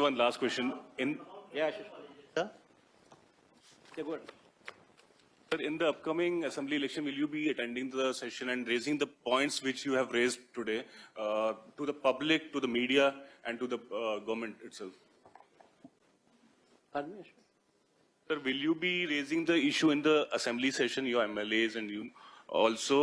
one last question. Yeah, sir. Yeah, go ahead. Sir, in the upcoming assembly election, will you be attending the session and raising the points which you have raised today to the public, to the media, and to the government itself? Pardon me, sir. Sir, will you be raising the issue in the assembly session, your MLAs and you? Also,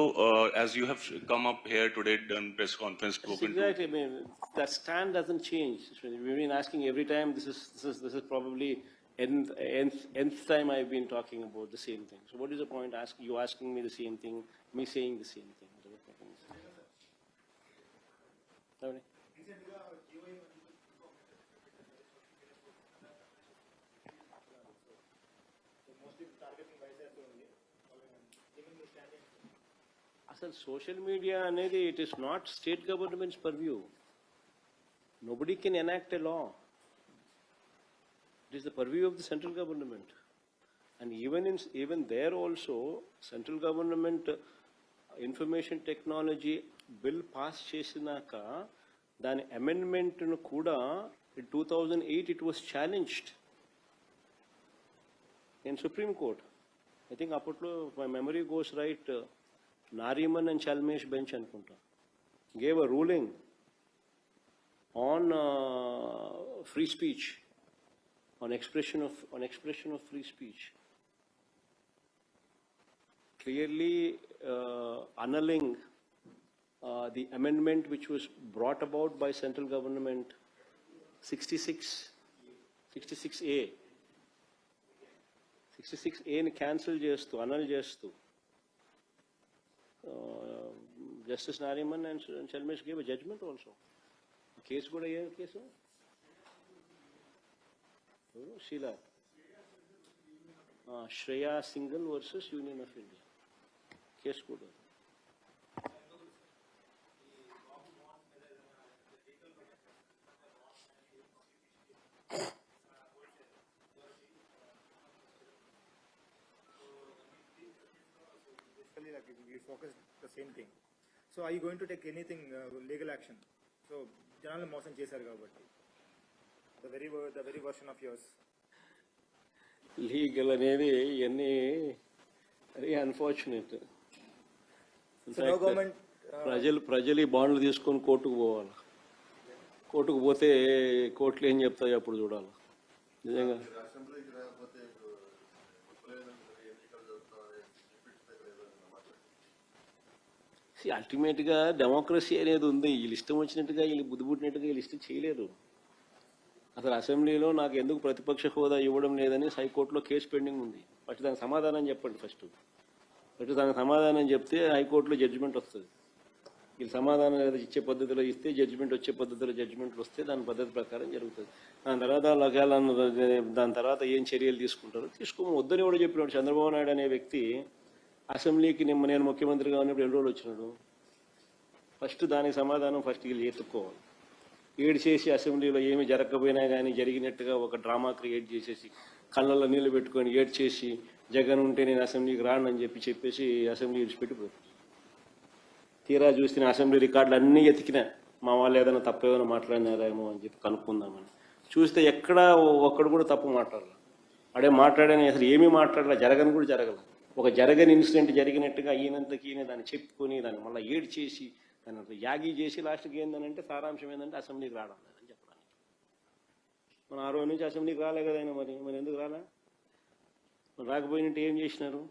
as you have come up here today, done press conference, spoken Exactly. I mean, that stand doesn't change. We've been asking every time. This is probably nth time I've been talking about the same thing. So what is the point? You asking me the same thing, me saying the same thing. Sorry? Asal social media అనేది it is not state government's purview. Nobody can enact a law. It is the purview of the central government. And even there also, central government information technology bill pass చేసినాక దాని amendment ను కూడా in 2008 it was challenged in Supreme Court. I think అప్పట్లో my memory goes right, Nariman and Chalmesh bench anukunta gave a ruling on free speech, on expression of free speech, clearly annulling the amendment which was brought about by central government 66A. 66A ని cancel చేస్తూ annul చేస్తూ Justice Nariman and Chalmesh gave a judgment also. Case kuda A case? Sheila. Shreya Singhal versus Union of India. Case kuda. We focus the same thing. So are you going to take anything legal action? So జనాలు మోసం చేశారు కాబట్టి the very version of yours. Legal అనేది ఇవన్నీ very unfortunate. ప్రజలు ఈ బాండ్లు తీసుకొని కోర్టుకు పోవాలి. కోర్టుకు పోతే కోర్టులు ఏం చెప్తాయి అప్పుడు చూడాలి. నిజంగా అల్టిమేట్గా డెమోక్రసీ అనేది ఉంది. వీళ్ళు ఇష్టం వచ్చినట్టుగా, వీళ్ళు బుద్ధి పుట్టినట్టుగా వీళ్ళు ఇష్టం చేయలేరు. అసలు అసెంబ్లీలో నాకు ఎందుకు ప్రతిపక్ష హోదా ఇవ్వడం లేదని హైకోర్టులో కేసు పెండింగ్ ఉంది. ఫస్ట్ దానికి సమాధానం చెప్పండి. ఫస్ట్ దానికి సమాధానం చెప్తే హైకోర్టులో జడ్జిమెంట్ వస్తుంది. వీళ్ళు సమాధానం లేదా ఇచ్చే పద్ధతిలో ఇస్తే జడ్జిమెంట్, వచ్చే పద్ధతిలో జడ్జిమెంట్లు వస్తే దాని పద్ధతి ప్రకారం జరుగుతుంది. దాని తర్వాత ఏం చర్యలు తీసుకుంటారో వద్దని కూడా చెప్పినాడు. చంద్రబాబు నాయుడు అనే వ్యక్తి అసెంబ్లీకి నేను ముఖ్యమంత్రిగా ఉన్నప్పుడు ఎన్ని రోజులు వచ్చినాడు? ఫస్ట్ దానికి సమాధానం వీళ్ళు ఎత్తుక్కోవాలి. ఏడు చేసి అసెంబ్లీలో ఏమి జరగకపోయినా కానీ జరిగినట్టుగా ఒక డ్రామా క్రియేట్ చేసేసి కళ్ళల్లో నీళ్లు పెట్టుకొని ఏడ్ చేసి జగన్ ఉంటే నేను అసెంబ్లీకి రానని చెప్పేసి అసెంబ్లీ విడిచిపెట్టిపోయారు. తీరా చూసిన అసెంబ్లీ రికార్డులు అన్నీ ఎతికినా మా వాళ్ళు ఏదైనా తప్పేమైనా మాట్లాడినారేమో అని చెప్పి కనుక్కుందామని చూస్తే ఎక్కడా ఒక్కడు కూడా తప్పు మాట్లాడాలి. అడే మాట్లాడని అసలు ఏమీ మాట్లాడాల, జరగని కూడా జరగల. ఒక జరగని ఇన్సిడెంట్ జరిగినట్టుగా ఈయనంతకి దాన్ని చెప్పుకొని దాన్ని మళ్ళీ ఏడ్ చేసి దాన్ని యాగి చేసి లాస్ట్కి ఏంటంటే సారాంశం ఏంటంటే అసెంబ్లీకి రావడం లేదని చెప్పడానికి. మన ఆ రోజు నుంచి అసెంబ్లీకి రాలే కదా ఆయన. మరి ఎందుకు రాలే? రాకపోయినట్టు ఏం చేసినారు?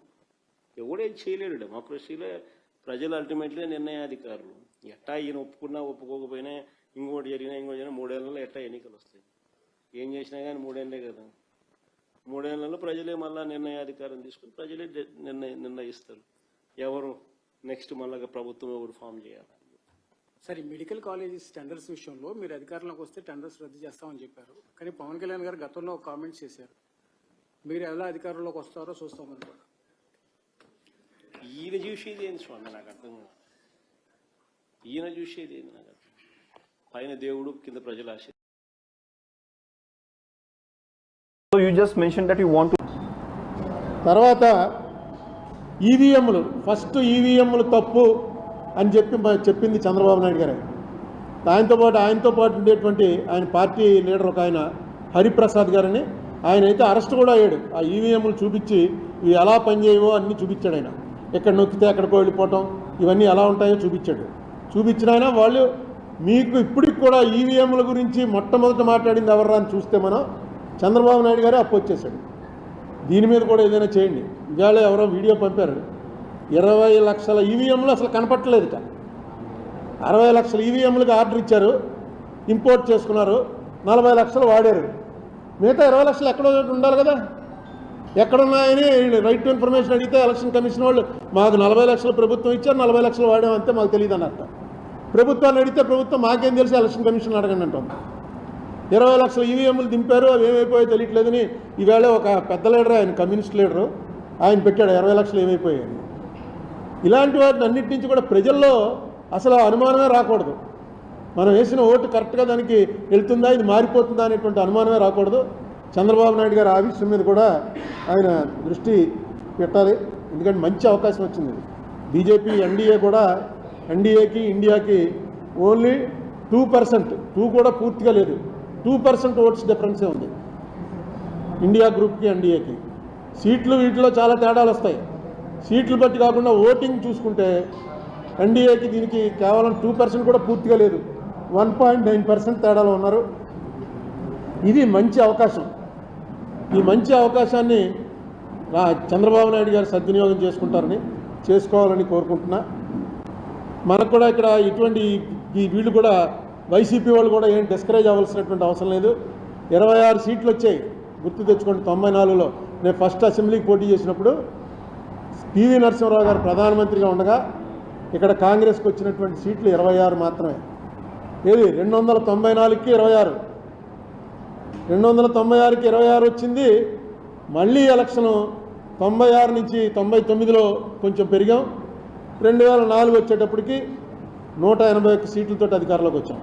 ఎవడేం చేయలేడు. డెమోక్రసీలో ప్రజలు అల్టిమేట్లీ నిర్ణయాధికారులు. ఎట్టా ఈయన ఒప్పుకున్నా ఒప్పుకోకపోయినా ఇంకోటి జరిగినా 3 ఏళ్లలో ఎట్టా ఎన్నికలు వస్తాయి. ఏం చేసినా కానీ 3 ఏళ్ళే కదా. 3 ఏళ్లలో ప్రజలే మళ్ళా నిర్ణయాధికారం తీసుకుని ప్రజలే నిర్ణయిస్తారు ఎవరు నెక్స్ట్ మళ్ళా ప్రభుత్వం ఎవరు ఫామ్ చేయాలి. సరే, మెడికల్ కాలేజెస్ టెండర్స్ విషయంలో మీరు అధికారంలోకి వస్తే టెండర్స్ రద్దు చేస్తామని చెప్పారు. కానీ పవన్ కళ్యాణ్ గారు గతంలో ఒక కామెంట్స్ చేశారు, మీరు ఎలా అధికారంలోకి వస్తారో చూస్తామని కూడా. ఈయన చూసేది ఏంటి స్వామి నాకు అర్థం కాదు. ఈయన చూసేది ఏంటి నాకు అర్థం. పైన దేవుడు కింద ప్రజల ఆశ. So you just mentioned that you want to. తర్వాత ఈవీఎంలు ఫస్ట్ ఈవీఎంలు తప్పు అని చెప్పింది చంద్రబాబు నాయుడు గారే. ఆయనతో పాటు ఉండేటువంటి ఆయన పార్టీ లీడర్ ఒక ఆయన హరిప్రసాద్ గారని, ఆయన అయితే అరెస్ట్ కూడా అయ్యాడు. ఆ ఈవీఎంలు చూపించి ఇవి ఎలా పనిచేయవో అన్నీ చూపించాడు ఆయన. ఎక్కడ నొక్కితే ఎక్కడికో వెళ్ళిపోవటం, ఇవన్నీ ఎలా ఉంటాయో చూపించాడు. చూపించిన ఆయన వాళ్ళు మీకు ఇప్పటికి కూడా ఈవీఎంల గురించి మొట్టమొదట మాట్లాడింది ఎవర్రా అని చూస్తే మనం చంద్రబాబు నాయుడు గారే అప్పొచ్చేసాడు. దీని మీద కూడా ఏదైనా చేయండి. ఇవాళ ఎవరో వీడియో పంపారు, 20 లక్షల ఈవీఎంలు అసలు కనపట్టలేదుట. 60 లక్షల ఈవీఎంలకు ఆర్డర్ ఇచ్చారు, ఇంపోర్ట్ చేసుకున్నారు, 40 లక్షలు వాడారు. మిగతా 20 లక్షలు ఎక్కడో ఉండాలి కదా, ఎక్కడున్నాయని రైట్ టు ఇన్ఫర్మేషన్ అడిగితే ఎలక్షన్ కమిషన్ వాళ్ళు మాకు 40 లక్షలు ప్రభుత్వం ఇచ్చారు, 40 లక్షలు వాడామంతే మాకు తెలియదు అన్నట్ట. ప్రభుత్వాన్ని అడిగితే ప్రభుత్వం మాకేం తెలిసి ఎలక్షన్ కమిషన్ అడగండి అంటాం. 20 లక్షల ఈవీఎంలు దింపారు, అవి ఏమైపోయాయో తెలియట్లేదని ఈవేళ ఒక పెద్ద లీడర్, ఆయన కమ్యూనిస్ట్ లీడరు, ఆయన పెట్టాడు 20 లక్షలు ఏమైపోయాయని. ఇలాంటి వాటిని అన్నిటి నుంచి కూడా ప్రజల్లో అసలు అనుమానమే రాకూడదు. మనం వేసిన ఓటు కరెక్ట్గా దానికి వెళ్తుందా, ఇది మారిపోతుందా అనేటువంటి అనుమానమే రాకూడదు. చంద్రబాబు నాయుడు గారు ఆ విషయం మీద కూడా ఆయన దృష్టి పెట్టాలి. ఎందుకంటే మంచి అవకాశం వచ్చింది. బీజేపీ ఎన్డీఏ కూడా, ఎన్డీఏకి ఇండియాకి ఓన్లీ 2%, 2 కూడా పూర్తిగా లేదు, 2% ఓట్స్ డిఫరెన్సే ఉంది ఇండియా గ్రూప్కి ఎన్డీఏకి. సీట్లు వీటిలో చాలా తేడాలు వస్తాయి. సీట్లు బట్టి కాకుండా ఓటింగ్ చూసుకుంటే ఎన్డీఏకి దీనికి కేవలం 2% కూడా పూర్తిగా లేదు, 1.9% తేడాలో ఉన్నారు. ఇది మంచి అవకాశం. ఈ మంచి అవకాశాన్ని చంద్రబాబు నాయుడు గారు సద్వినియోగం చేసుకోవాలని కోరుకుంటున్నా. మనకు కూడా ఇక్కడ ఇటువంటి ఈ వీళ్ళు కూడా వైసీపీ వాళ్ళు కూడా ఏం డిస్కరేజ్ అవ్వాల్సినటువంటి అవసరం లేదు. 26 సీట్లు వచ్చాయి, గుర్తు తెచ్చుకోండి. 94లో నేను ఫస్ట్ అసెంబ్లీకి పోటీ చేసినప్పుడు పివి నరసింహరావు గారు ప్రధానమంత్రిగా ఉండగా ఇక్కడ కాంగ్రెస్కి వచ్చినటువంటి సీట్లు 26 మాత్రమే. ఏది 294కి 26, 296కి 26 వచ్చింది. మళ్ళీ ఎలక్షను 96 నుంచి 99లో కొంచెం పెరిగాం. 2004 వచ్చేటప్పటికి 181 సీట్లతో అధికారంలోకి వచ్చాం.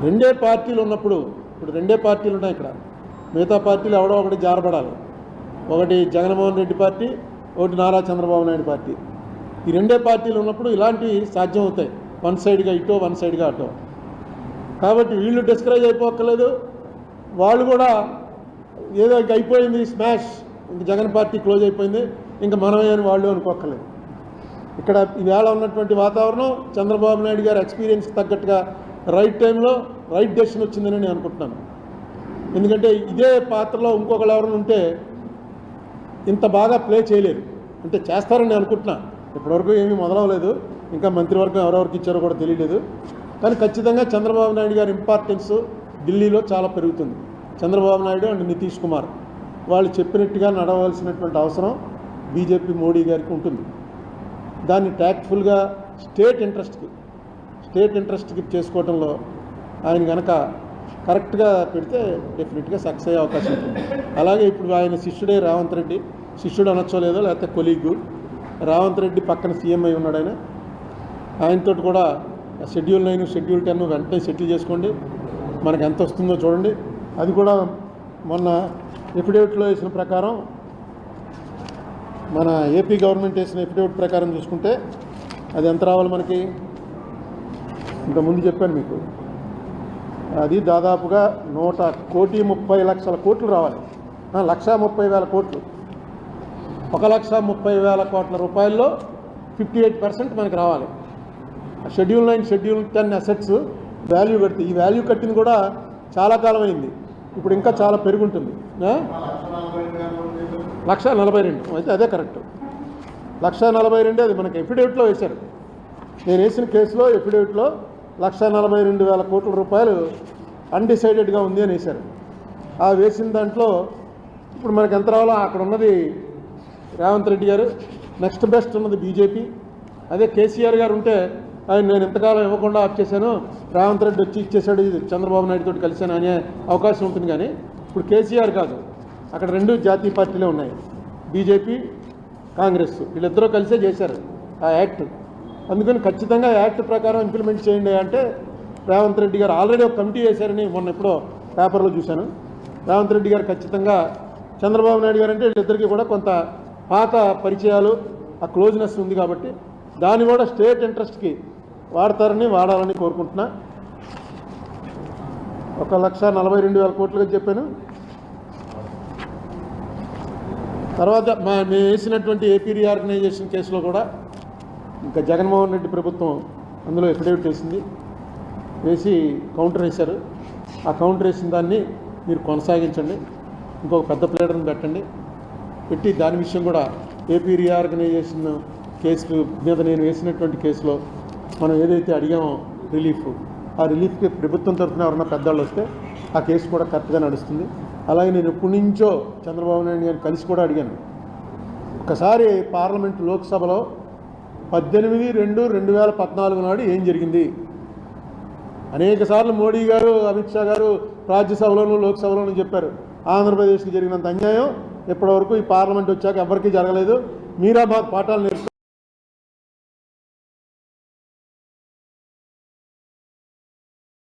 రెండే పార్టీలు ఉన్నప్పుడు, ఇప్పుడు రెండే పార్టీలు ఉన్నాయి ఇక్కడ, మిగతా పార్టీలు ఎవడో ఒకటి జారబడాలి. ఒకటి జగన్మోహన్ రెడ్డి పార్టీ, ఒకటి నారా చంద్రబాబు నాయుడు పార్టీ. ఈ రెండే పార్టీలు ఉన్నప్పుడు ఇలాంటివి సాధ్యం అవుతాయి, వన్ సైడ్గా ఇటో వన్ సైడ్గా అటో. కాబట్టి వీళ్ళు డిస్కరేజ్ అయిపోక్కర్లేదు, వాళ్ళు కూడా ఏదో ఇంక అయిపోయింది స్మాష్, ఇంక జగన్ పార్టీ క్లోజ్ అయిపోయింది, ఇంకా మనమే అని వాళ్ళు అనుకోక్కర్లేదు. ఇక్కడ ఈవేళ ఉన్నటువంటి వాతావరణం చంద్రబాబు నాయుడు గారి ఎక్స్పీరియన్స్ తగ్గట్టుగా రైట్ టైంలో రైట్ డెసిషన్ వచ్చిందని నేను అనుకుంటున్నాను. ఎందుకంటే ఇదే పాత్రలో ఇంకొకరు ఎవరైనా ఉంటే ఇంత బాగా ప్లే చేయలేరు. అంటే చేస్తారని నేను అనుకుంటున్నా. ఇప్పటివరకు ఏమీ మొదలవలేదు, ఇంకా మంత్రివర్గం ఎవరెవరికి ఇచ్చారో కూడా తెలియలేదు. కానీ ఖచ్చితంగా చంద్రబాబు నాయుడు గారి ఇంపార్టెన్స్ ఢిల్లీలో చాలా పెరుగుతుంది. చంద్రబాబు నాయుడు అండ్ నితీష్ కుమార్ వాళ్ళు చెప్పినట్టుగా నడవలసినటువంటి అవసరం బీజేపీ మోడీ గారికి ఉంటుంది. దాన్ని ట్యాక్ట్ఫుల్గా స్టేట్ ఇంట్రెస్ట్కి చేసుకోవడంలో ఆయన కనుక కరెక్ట్గా పెడితే డెఫినెట్గా సక్సెస్ అయ్యే అవకాశం ఉంటుంది. అలాగే ఇప్పుడు ఆయన శిష్యుడే రేవంత్ రెడ్డి, శిష్యుడు అనొచ్చో లేదో, లేకపోతే కొలీగు రేవంత్ రెడ్డి పక్కన సీఎం అయి ఉన్నాడు ఆయన. ఆయనతో కూడా షెడ్యూల్ 9, షెడ్యూల్ 10 వెంటనే సెటిల్ చేసుకోండి. మనకు ఎంత వస్తుందో చూడండి. అది కూడా మొన్న ఎఫిడేవిట్లో వేసిన ప్రకారం, మన ఏపీ గవర్నమెంట్ వేసిన ఎఫిడేవిట్ ప్రకారం చూసుకుంటే అది ఎంత రావాలి మనకి, ఇంతకుముందు చెప్పాను మీకు, అది దాదాపుగా 1,30,00,000 కోట్లు రావాలి. 1,30,000 కోట్లు, 1,30,000 కోట్ల రూపాయల్లో 58% మనకి రావాలి. షెడ్యూల్ 9, షెడ్యూల్ 10 అసెట్స్ వాల్యూ కడితే, ఈ వాల్యూ కట్టింది కూడా చాలా కాలం అయింది, ఇప్పుడు ఇంకా చాలా పెరుగుంటుంది. 1,42,000 అయితే అదే కరెక్ట్, 1,42,000 అది మనకి ఎఫిడేవిట్లో వేశారు. నేను వేసిన కేసులో ఎఫిడేవిట్లో 1,42,000 కోట్ల రూపాయలు అన్డిసైడెడ్గా ఉంది అని వేశారు. ఆ వేసిన దాంట్లో ఇప్పుడు మనకి ఎంత రావాలో అక్కడ ఉన్నది రేవంత్ రెడ్డి గారు, నెక్స్ట్ బెస్ట్ ఉన్నది బీజేపీ. అదే కేసీఆర్ గారు ఉంటే ఆయన నేను ఇంతకాలం ఇవ్వకుండా ఆప్ చేశాను, రేవంత్ రెడ్డి వచ్చి ఇచ్చేసాడు, చంద్రబాబు నాయుడు తోటి కలిశాను అనే అవకాశం ఉంటుంది. కానీ ఇప్పుడు కేసీఆర్ కాదు, అక్కడ 2 జాతీయ పార్టీలే ఉన్నాయి, బీజేపీ కాంగ్రెస్, వీళ్ళిద్దరూ కలిసే చేశారు ఆ యాక్ట్. అందుకని ఖచ్చితంగా యాక్ట్ ప్రకారం ఇంప్లిమెంట్ చేయండి అంటే రేవంత్ రెడ్డి గారు ఆల్రెడీ ఒక కమిటీ వేశారని మొన్న ఎప్పుడో పేపర్లో చూశాను. రేవంత్ రెడ్డి గారు ఖచ్చితంగా, చంద్రబాబు నాయుడు గారు అంటే వీళ్ళిద్దరికీ కూడా కొంత పాత పరిచయాలు, ఆ క్లోజ్నెస్ ఉంది కాబట్టి దాన్ని కూడా స్టేట్ ఇంట్రెస్ట్కి వాడాలని కోరుకుంటున్నా. 1,42,000 కోట్లుగా చెప్పాను. తర్వాత మేము వేసినటువంటి ఏపీ రీఆర్గనైజేషన్ కేసులో కూడా ఇంకా జగన్మోహన్ రెడ్డి ప్రభుత్వం అందులో ఎఫిడేవిట్ వేసి కౌంటర్ వేశారు. ఆ కౌంటర్ వేసిన దాన్ని మీరు కొనసాగించండి, ఇంకొక పెద్ద ప్లేటర్ని పెట్టి దాని విషయం కూడా ఏపీ రీఆర్గనైజేషన్ కేసు మీద నేను వేసినటువంటి కేసులో మనం ఏదైతే అడిగామో ఆ రిలీఫ్కి ప్రభుత్వం తరఫున ఎవరన్నా పెద్దవాళ్ళు వస్తే ఆ కేసు కూడా కరెక్ట్గా నడుస్తుంది. అలాగే నేను ఎప్పటి నుంచో చంద్రబాబు నాయుడు గారిని కలిసి కూడా అడిగాను. ఒకసారి పార్లమెంట్ లోక్సభలో 18/2/2014 నాడు ఏం జరిగింది? అనేక సార్లు మోడీ గారు, అమిత్ షా గారు రాజ్యసభలోనూ లోక్సభలోనూ చెప్పారు, ఆంధ్రప్రదేశ్కి జరిగినంత అన్యాయం ఇప్పటివరకు ఈ పార్లమెంట్ వచ్చాక ఎవరికీ జరగలేదు, మీరా మాకు పాఠాలు నేర్పుతారు.